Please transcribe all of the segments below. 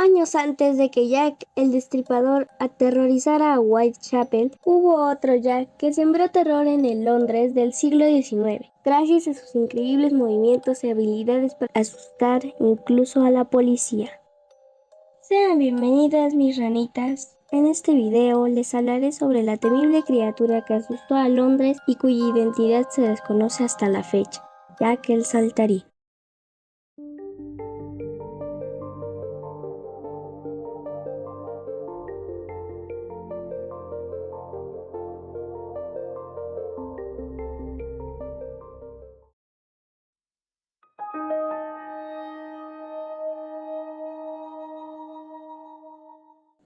años antes de que Jack el Destripador aterrorizara a Whitechapel, hubo otro Jack que sembró terror en el Londres del siglo XIX, gracias a sus increíbles movimientos y habilidades para asustar incluso a la policía. Sean bienvenidas mis ranitas. En este video les hablaré sobre la temible criatura que asustó a Londres y cuya identidad se desconoce hasta la fecha, Jack el Saltarín.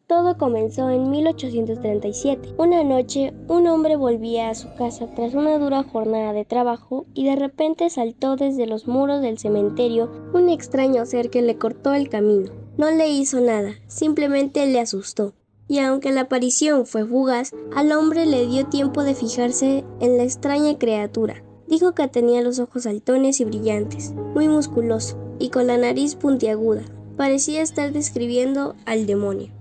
Todo comenzó en 1837. Una noche, un hombre volvía a su casa tras una dura jornada de trabajo y de repente saltó desde los muros del cementerio un extraño ser que le cortó el camino. No le hizo nada, simplemente le asustó. Y aunque la aparición fue fugaz, al hombre le dio tiempo de fijarse en la extraña criatura. Dijo que tenía los ojos saltones y brillantes, muy musculoso y con la nariz puntiaguda. Parecía estar describiendo al demonio.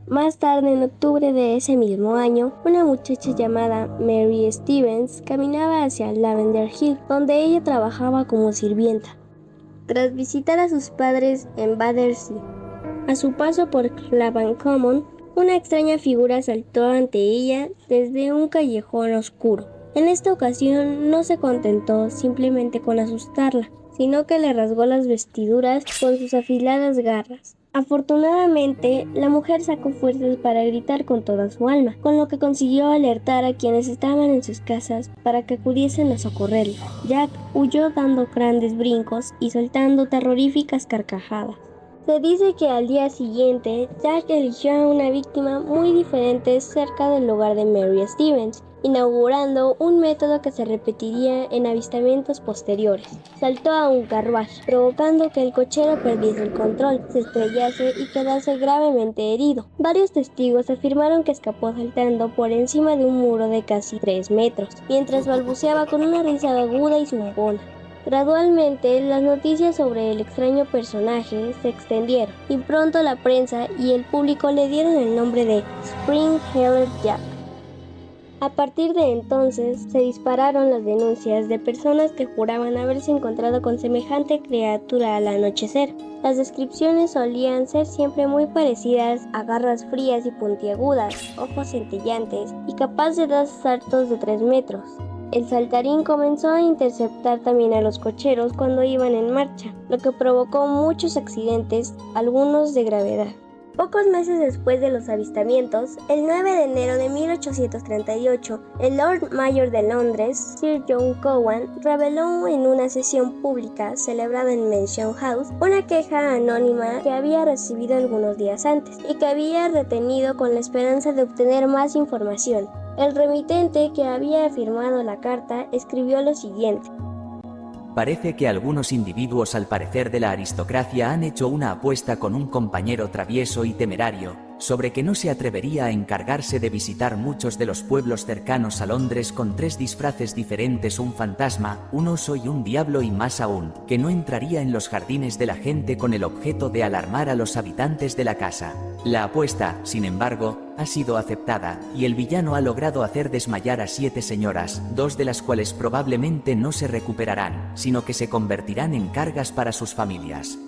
Más tarde, en octubre de ese mismo año, una muchacha llamada Mary Stevens caminaba hacia Lavender Hill, donde ella trabajaba como sirvienta. Tras visitar a sus padres en Battersea, a su paso por Clapham Common, una extraña figura saltó ante ella desde un callejón oscuro. En esta ocasión no se contentó simplemente con asustarla, sino que le rasgó las vestiduras con sus afiladas garras. Afortunadamente, la mujer sacó fuerzas para gritar con toda su alma, con lo que consiguió alertar a quienes estaban en sus casas para que acudiesen a socorrerla. Jack huyó dando grandes brincos y soltando terroríficas carcajadas. Se dice que al día siguiente, Jack eligió a una víctima muy diferente cerca del lugar de Mary Stevens, inaugurando un método que se repetiría en avistamientos posteriores. Saltó a un carruaje, provocando que el cochero perdiese el control, se estrellase y quedase gravemente herido. Varios testigos afirmaron que escapó saltando por encima de un muro de casi 3 metros, mientras balbuceaba con una risa aguda y zumbona. Gradualmente, las noticias sobre el extraño personaje se extendieron, y pronto la prensa y el público le dieron el nombre de Spring-Heeled Jack. A partir de entonces, se dispararon las denuncias de personas que juraban haberse encontrado con semejante criatura al anochecer. Las descripciones solían ser siempre muy parecidas a garras frías y puntiagudas, ojos centellantes y capaz de dar saltos de 3 metros. El saltarín comenzó a interceptar también a los cocheros cuando iban en marcha, lo que provocó muchos accidentes, algunos de gravedad. Pocos meses después de los avistamientos, el 9 de enero de 1838, el Lord Mayor de Londres, Sir John Cowan, reveló en una sesión pública celebrada en Mansion House una queja anónima que había recibido algunos días antes y que había retenido con la esperanza de obtener más información. El remitente, que había firmado la carta, escribió lo siguiente: Parece que algunos individuos al parecer de la aristocracia han hecho una apuesta con un compañero travieso y temerario, sobre que no se atrevería a encargarse de visitar muchos de los pueblos cercanos a Londres con 3 disfraces diferentes: un fantasma, un oso y un diablo, y más aún, que no entraría en los jardines de la gente con el objeto de alarmar a los habitantes de la casa. La apuesta, sin embargo, ha sido aceptada, y el villano ha logrado hacer desmayar a 7 señoras, 2 de las cuales probablemente no se recuperarán, sino que se convertirán en cargas para sus familias.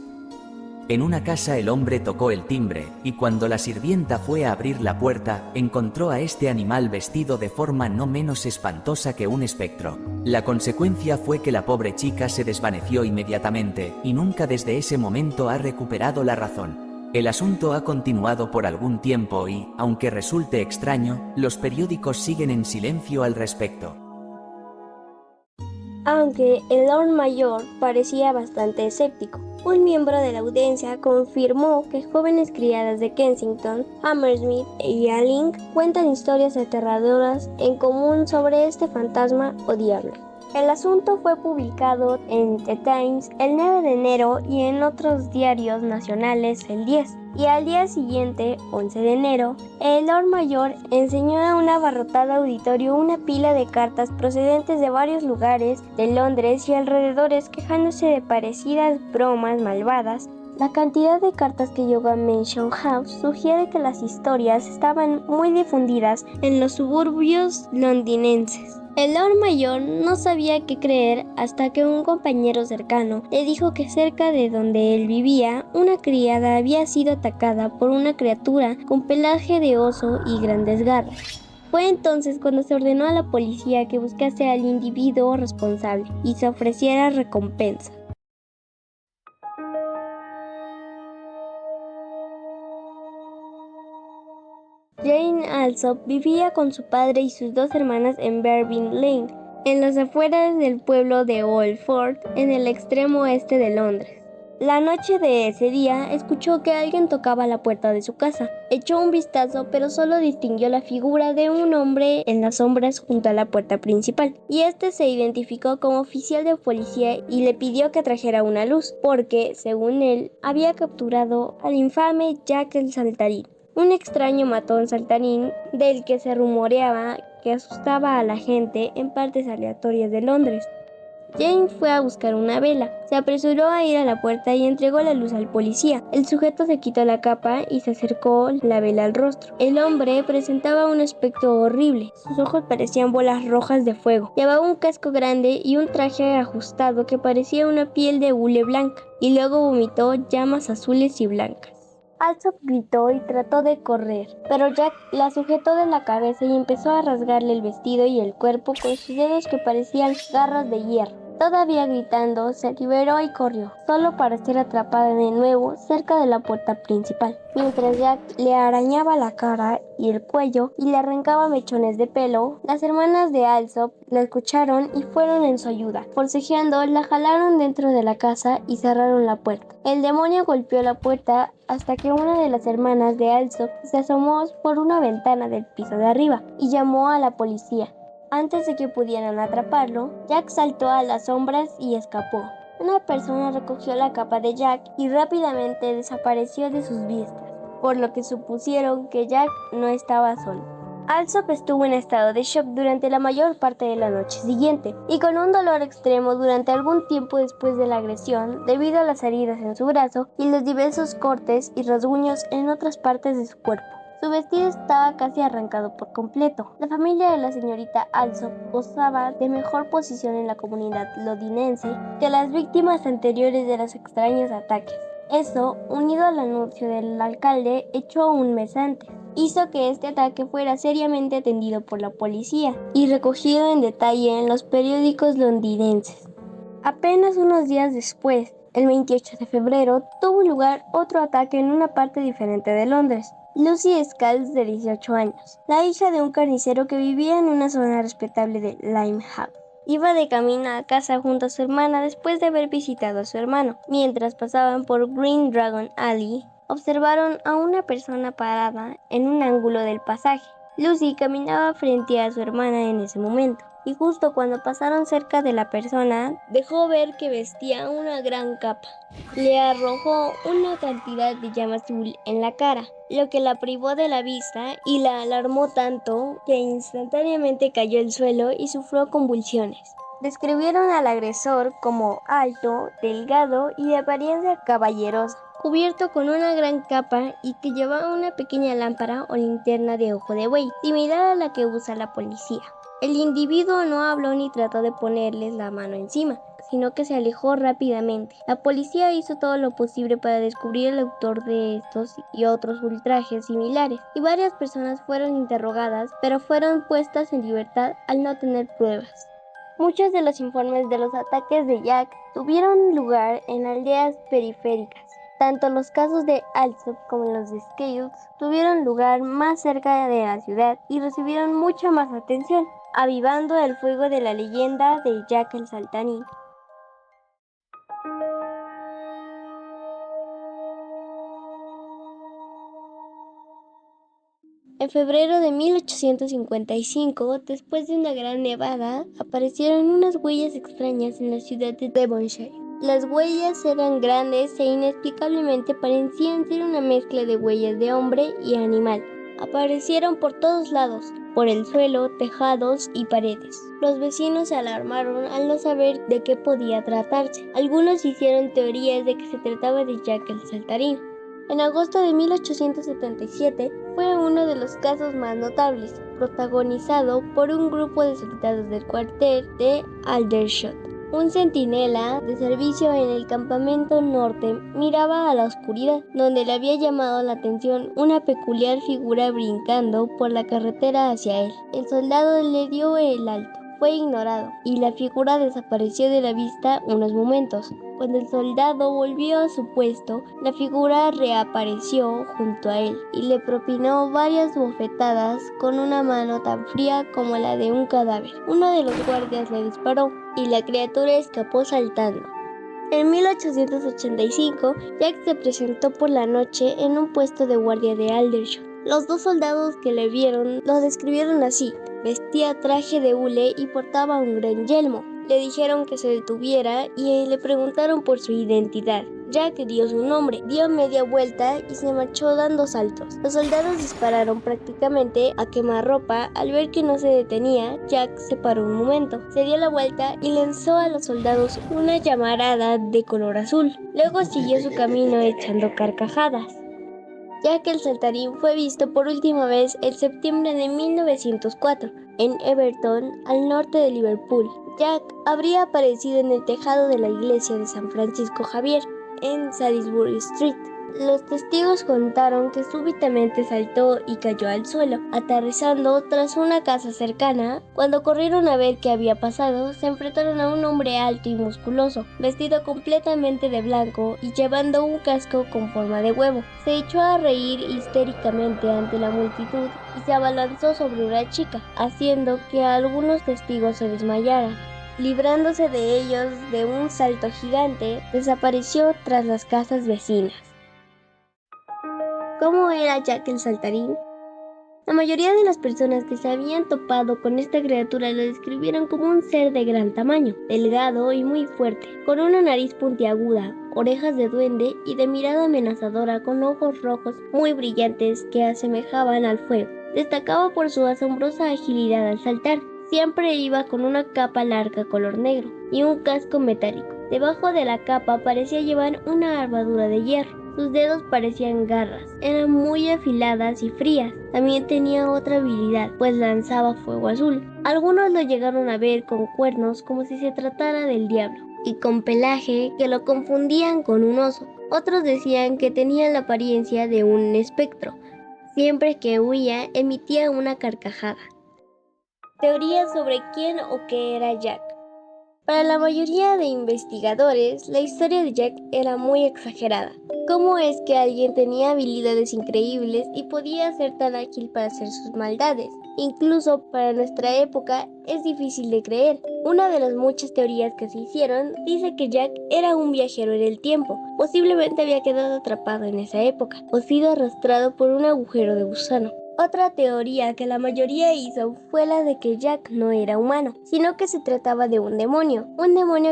En una casa el hombre tocó el timbre, y cuando la sirvienta fue a abrir la puerta, encontró a este animal vestido de forma no menos espantosa que un espectro. La consecuencia fue que la pobre chica se desvaneció inmediatamente, y nunca desde ese momento ha recuperado la razón. El asunto ha continuado por algún tiempo y, aunque resulte extraño, los periódicos siguen en silencio al respecto. Aunque el Lord Mayor parecía bastante escéptico, un miembro de la audiencia confirmó que jóvenes criadas de Kensington, Hammersmith y Ealing cuentan historias aterradoras en común sobre este fantasma o diablo. El asunto fue publicado en The Times el 9 de enero y en otros diarios nacionales el 10. Y al día siguiente, 11 de enero, el Lord Mayor enseñó a un abarrotado auditorio una pila de cartas procedentes de varios lugares de Londres y alrededores quejándose de parecidas bromas malvadas. La cantidad de cartas que llegó a Mansion House sugiere que las historias estaban muy difundidas en los suburbios londinenses. El Lord Mayor no sabía qué creer hasta que un compañero cercano le dijo que cerca de donde él vivía, una criada había sido atacada por una criatura con pelaje de oso y grandes garras. Fue entonces cuando se ordenó a la policía que buscase al individuo responsable y se ofreciera recompensa. Jane Alsop vivía con su padre y sus dos hermanas en Berwin Lane, en las afueras del pueblo de Old Fort, en el extremo oeste de Londres. La noche de ese día escuchó que alguien tocaba la puerta de su casa. Echó un vistazo, pero solo distinguió la figura de un hombre en las sombras junto a la puerta principal, y este se identificó como oficial de policía y le pidió que trajera una luz, porque, según él, había capturado al infame Jack el Saltarín, un extraño matón saltarín del que se rumoreaba que asustaba a la gente en partes aleatorias de Londres. Jane fue a buscar una vela, se apresuró a ir a la puerta y entregó la luz al policía. El sujeto se quitó la capa y se acercó la vela al rostro. El hombre presentaba un aspecto horrible, sus ojos parecían bolas rojas de fuego. Llevaba un casco grande y un traje ajustado que parecía una piel de hule blanca, y luego vomitó llamas azules y blancas. Alsop gritó y trató de correr, pero Jack la sujetó de la cabeza y empezó a rasgarle el vestido y el cuerpo con sus dedos que parecían garras de hierro. Todavía gritando, se liberó y corrió, solo para ser atrapada de nuevo cerca de la puerta principal, mientras Jack le arañaba la cara y el cuello y le arrancaba mechones de pelo. Las hermanas de Alsop la escucharon y fueron en su ayuda. Forcejeando, la jalaron dentro de la casa y cerraron la puerta. El demonio golpeó la puerta hasta que una de las hermanas de Alsop se asomó por una ventana del piso de arriba y llamó a la policía. Antes de que pudieran atraparlo, Jack saltó a las sombras y escapó. Una persona recogió la capa de Jack y rápidamente desapareció de sus vistas, por lo que supusieron que Jack no estaba solo. Alsop estuvo en estado de shock durante la mayor parte de la noche siguiente y con un dolor extremo durante algún tiempo después de la agresión debido a las heridas en su brazo y los diversos cortes y rasguños en otras partes de su cuerpo. Su vestido estaba casi arrancado por completo. La familia de la señorita Alsop gozaba de mejor posición en la comunidad londinense que las víctimas anteriores de los extraños ataques. Eso, unido al anuncio del alcalde hecho un mes antes, hizo que este ataque fuera seriamente atendido por la policía y recogido en detalle en los periódicos londinenses. Apenas unos días después, el 28 de febrero, tuvo lugar otro ataque en una parte diferente de Londres. Lucy Scales, de 18 años, la hija de un carnicero que vivía en una zona respetable de Limehouse, iba de camino a casa junto a su hermana después de haber visitado a su hermano. Mientras pasaban por Green Dragon Alley, observaron a una persona parada en un ángulo del pasaje. Lucy caminaba frente a su hermana en ese momento, y justo cuando pasaron cerca de la persona, dejó ver que vestía una gran capa. Le arrojó una cantidad de llama azul en la cara, lo que la privó de la vista y la alarmó tanto que instantáneamente cayó al suelo y sufrió convulsiones. Describieron al agresor como alto, delgado y de apariencia caballerosa, cubierto con una gran capa y que llevaba una pequeña lámpara o linterna de ojo de buey, similar a la que usa la policía. El individuo no habló ni trató de ponerles la mano encima, sino que se alejó rápidamente. La policía hizo todo lo posible para descubrir el autor de estos y otros ultrajes similares, y varias personas fueron interrogadas, pero fueron puestas en libertad al no tener pruebas. Muchos de los informes de los ataques de Jack tuvieron lugar en aldeas periféricas. Tanto los casos de Alsop como los de Scales tuvieron lugar más cerca de la ciudad y recibieron mucha más atención, avivando el fuego de la leyenda de Jack el Saltarín. En febrero de 1855, después de una gran nevada, aparecieron unas huellas extrañas en la ciudad de Devonshire. Las huellas eran grandes e inexplicablemente parecían ser una mezcla de huellas de hombre y animal. Aparecieron por todos lados, por el suelo, tejados y paredes. Los vecinos se alarmaron al no saber de qué podía tratarse. Algunos hicieron teorías de que se trataba de Jack el Saltarín. En agosto de 1877 fue uno de los casos más notables, protagonizado por un grupo de soldados del cuartel de Aldershot. Un centinela de servicio en el campamento norte miraba a la oscuridad, donde le había llamado la atención una peculiar figura brincando por la carretera hacia él. El soldado le dio el alto. Fue ignorado y la figura desapareció de la vista unos momentos. Cuando el soldado volvió a su puesto, la figura reapareció junto a él y le propinó varias bofetadas con una mano tan fría como la de un cadáver. Uno de los guardias le disparó y la criatura escapó saltando. En 1885, Jack se presentó por la noche en un puesto de guardia de Aldershot. Los dos soldados que le vieron lo describieron así: vestía traje de hule y portaba un gran yelmo. Le dijeron que se detuviera y le preguntaron por su identidad. Jack dio su nombre, dio media vuelta y se marchó dando saltos. Los soldados dispararon prácticamente a quemarropa. Al ver que no se detenía, Jack se paró un momento, se dio la vuelta y lanzó a los soldados una llamarada de color azul. Luego siguió su camino echando carcajadas. Jack el Saltarín fue visto por última vez en septiembre de 1904 en Everton, al norte de Liverpool. Jack habría aparecido en el tejado de la iglesia de San Francisco Javier, en Salisbury Street. Los testigos contaron que súbitamente saltó y cayó al suelo, aterrizando tras una casa cercana. Cuando corrieron a ver qué había pasado, se enfrentaron a un hombre alto y musculoso, vestido completamente de blanco y llevando un casco con forma de huevo. Se echó a reír histéricamente ante la multitud y se abalanzó sobre una chica, haciendo que algunos testigos se desmayaran. Librándose de ellos de un salto gigante, desapareció tras las casas vecinas. ¿Cómo era Jack el Saltarín? La mayoría de las personas que se habían topado con esta criatura lo describieron como un ser de gran tamaño, delgado y muy fuerte, con una nariz puntiaguda, orejas de duende y de mirada amenazadora con ojos rojos muy brillantes que asemejaban al fuego. Destacaba por su asombrosa agilidad al saltar. Siempre iba con una capa larga color negro y un casco metálico. Debajo de la capa parecía llevar una armadura de hierro. Sus dedos parecían garras, eran muy afiladas y frías. También tenía otra habilidad, pues lanzaba fuego azul. Algunos lo llegaron a ver con cuernos como si se tratara del diablo, y con pelaje que lo confundían con un oso. Otros decían que tenía la apariencia de un espectro. Siempre que huía, emitía una carcajada. Teorías sobre quién o qué era Jack. Para la mayoría de investigadores, la historia de Jack era muy exagerada. ¿Cómo es que alguien tenía habilidades increíbles y podía ser tan ágil para hacer sus maldades? Incluso para nuestra época es difícil de creer. Una de las muchas teorías que se hicieron dice que Jack era un viajero en el tiempo. Posiblemente había quedado atrapado en esa época o sido arrastrado por un agujero de gusano. Otra teoría que la mayoría hizo fue la de que Jack no era humano, sino que se trataba de un demonio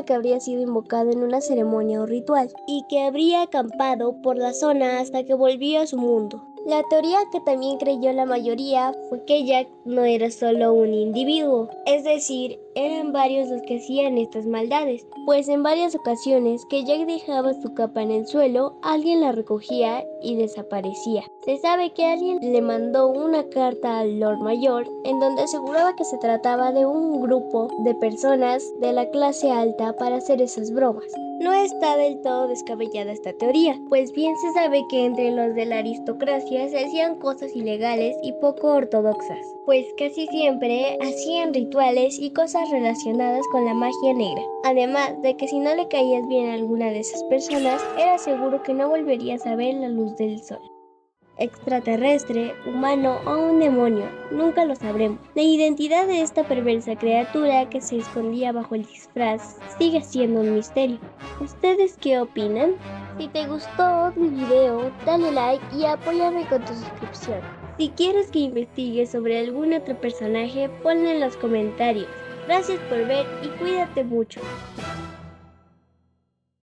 que habría sido invocado en una ceremonia o ritual, y que habría acampado por la zona hasta que volvió a su mundo. La teoría que también creyó la mayoría fue que Jack no era solo un individuo, es decir, eran varios los que hacían estas maldades, pues en varias ocasiones que Jack dejaba su capa en el suelo, alguien la recogía y desaparecía. Se sabe que alguien le mandó una carta al Lord Mayor en donde aseguraba que se trataba de un grupo de personas de la clase alta para hacer esas bromas. No está del todo descabellada esta teoría, pues bien se sabe que entre los de la aristocracia se hacían cosas ilegales y poco ortodoxas, pues casi siempre hacían rituales y cosas relacionadas con la magia negra. Además de que si no le caías bien a alguna de esas personas, era seguro que no volverías a ver la luz del sol. Extraterrestre, humano o un demonio, nunca lo sabremos. La identidad de esta perversa criatura que se escondía bajo el disfraz sigue siendo un misterio. ¿Ustedes qué opinan? Si te gustó el video, dale like y apóyame con tu suscripción. Si quieres que investigue sobre algún otro personaje, ponlo en los comentarios. Gracias por ver y cuídate mucho.